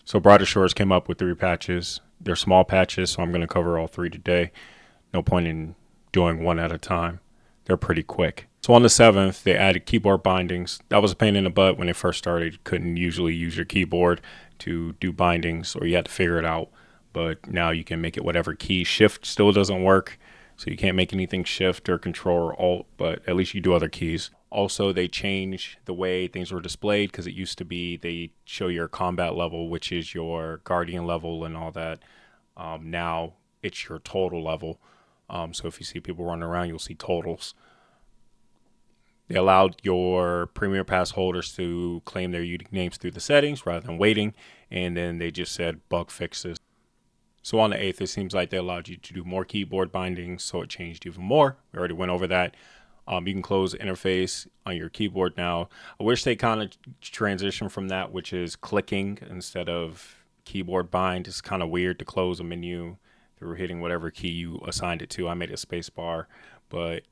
So Brightershores came up with 3 patches. They're small patches, so I'm going to cover all 3 today. No point in doing one at a time. They're pretty quick. So on the 7th, they added keyboard bindings. That was a pain in the butt when they first started. You couldn't usually use your keyboard to do bindings, or you had to figure it out. But now you can make it whatever key. Shift still doesn't work, so you can't make anything shift or control or alt, but at least you do other keys. Also, they changed the way things were displayed because it used to be they show your combat level, which is your guardian level and all that. Now it's your total level. So if you see people running around, you'll see totals. They allowed your Premier Pass holders to claim their unique names through the settings rather than waiting. And then they just said bug fixes. So on the 8th, it seems like they allowed you to do more keyboard bindings, so it changed even more. We already went over that. You can close the interface on your keyboard now. I wish they kind of transitioned from that, which is clicking instead of keyboard bind. It's kind of weird to close a menu through hitting whatever key you assigned it to. I made a space bar, but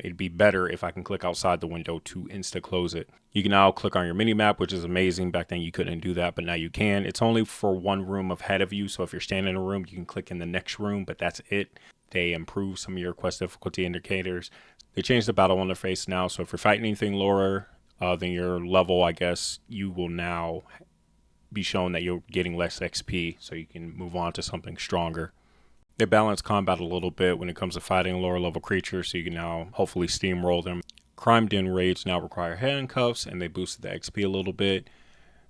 it'd be better if I can click outside the window to insta close it. You can now click on your mini map, which is amazing. Back then you couldn't do that, but now you can. It's only for one room ahead of you, so if you're standing in a room, you can click in the next room, but that's it. They improved some of your quest difficulty indicators. They changed the battle interface now, so if you're fighting anything lower than your level, I guess you will now be shown that you're getting less XP, so you can move on to something stronger. They balance combat a little bit when it comes to fighting lower level creatures, so you can now hopefully steamroll them. Crime Den raids now require handcuffs, and they boosted the XP a little bit.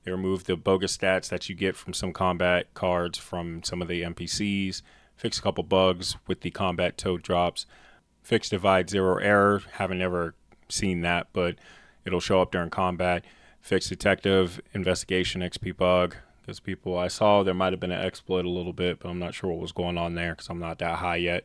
They removed the bogus stats that you get from some combat cards from some of the NPCs. Fixed a couple bugs with the combat toad drops. Fixed Divide Zero Error. Haven't ever seen that, but it'll show up during combat. Fixed Detective Investigation XP bug. Because people I saw, there might have been an exploit a little bit, but I'm not sure what was going on there because I'm not that high yet.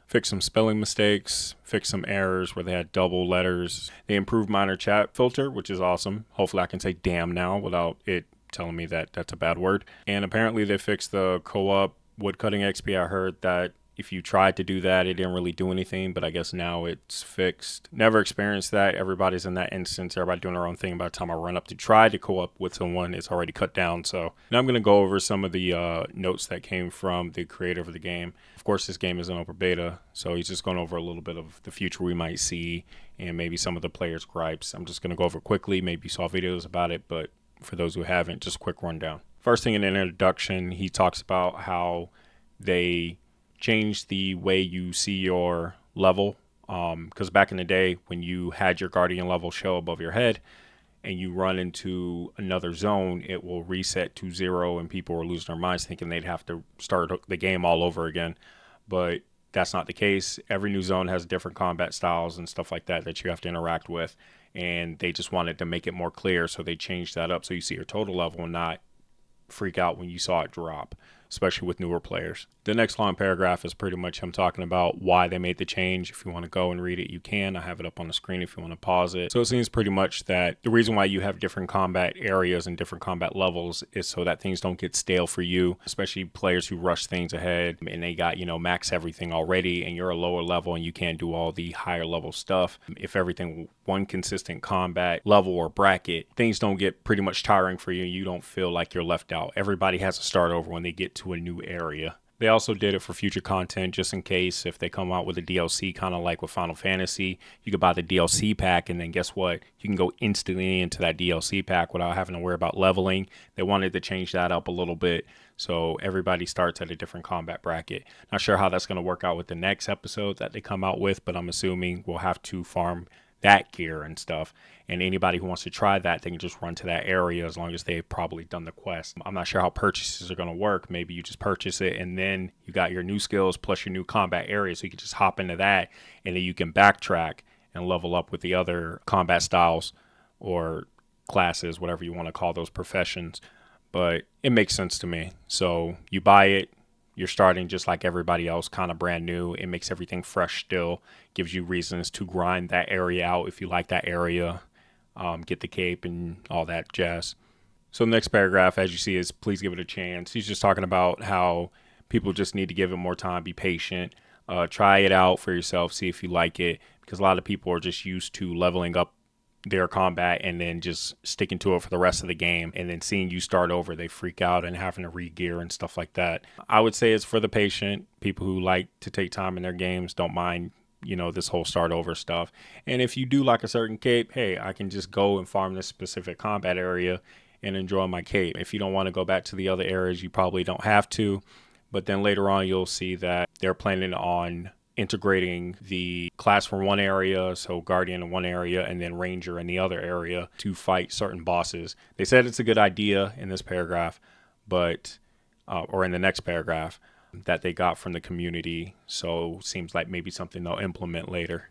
Fix some spelling mistakes, fix some errors where they had double letters. They improved minor chat filter, which is awesome. Hopefully I can say damn now without it telling me that that's a bad word. And apparently they fixed the co-op woodcutting XP. I heard that if you tried to do that, it didn't really do anything, but I guess now it's fixed. Never experienced that. Everybody's in that instance. Everybody doing their own thing. By the time I run up to try to co-op with someone, it's already cut down. So now I'm going to go over some of the notes that came from the creator of the game. Of course, this game is an open beta, so he's just going over a little bit of the future we might see and maybe some of the players' gripes. I'm just going to go over quickly. Maybe you saw videos about it, but for those who haven't, just a quick rundown. First thing in the introduction, he talks about how they change the way you see your level, because back in the day when you had your guardian level show above your head and you run into another zone, it will reset to 0 and people were losing their minds thinking they'd have to start the game all over again. But that's not the case. Every new zone has different combat styles and stuff like that that you have to interact with, and they just wanted to make it more clear, so they changed that up so you see your total level and not freak out when you saw it drop, especially with newer players. The next long paragraph is pretty much him talking about why they made the change. If you want to go and read it, you can. I have it up on the screen if you want to pause it. So it seems pretty much that the reason why you have different combat areas and different combat levels is so that things don't get stale for you, especially players who rush things ahead and they got, max everything already and you're a lower level and you can't do all the higher level stuff. If everything one consistent combat level or bracket, things don't get pretty much tiring for you. You don't feel like you're left out. Everybody has to start over when they get to a new area. They also did it for future content just in case if they come out with a DLC, kind of like with Final Fantasy, you could buy the DLC pack and then guess what? You can go instantly into that DLC pack without having to worry about leveling. They wanted to change that up a little bit so everybody starts at a different combat bracket. Not sure how that's going to work out with the next episode that they come out with, but I'm assuming we'll have to farm that gear and stuff, and anybody who wants to try that, they can just run to that area as long as they've probably done the quest. I'm not sure how purchases are going to work. Maybe you just purchase it and then you got your new skills plus your new combat area, so you can just hop into that and then you can backtrack and level up with the other combat styles or classes, whatever you want to call those professions. But it makes sense to me. So you buy it, you're starting just like everybody else, kind of brand new. It makes everything fresh still, gives you reasons to grind that area out if you like that area, get the cape and all that jazz. So the next paragraph, as you see, is please give it a chance. He's just talking about how people just need to give it more time, be patient, try it out for yourself, see if you like it, because a lot of people are just used to leveling up their combat and then just sticking to it for the rest of the game, and then seeing you start over, they freak out and having to re-gear and stuff like that. I would say it's for the patient, people who like to take time in their games, don't mind, this whole start over stuff. And if you do like a certain cape, hey, I can just go and farm this specific combat area and enjoy my cape. If you don't want to go back to the other areas, you probably don't have to. But then later on, you'll see that they're planning on integrating the class from one area, so Guardian in one area, and then Ranger in the other area to fight certain bosses. They said it's a good idea in this paragraph, but or in the next paragraph, that they got from the community. So seems like maybe something they'll implement later.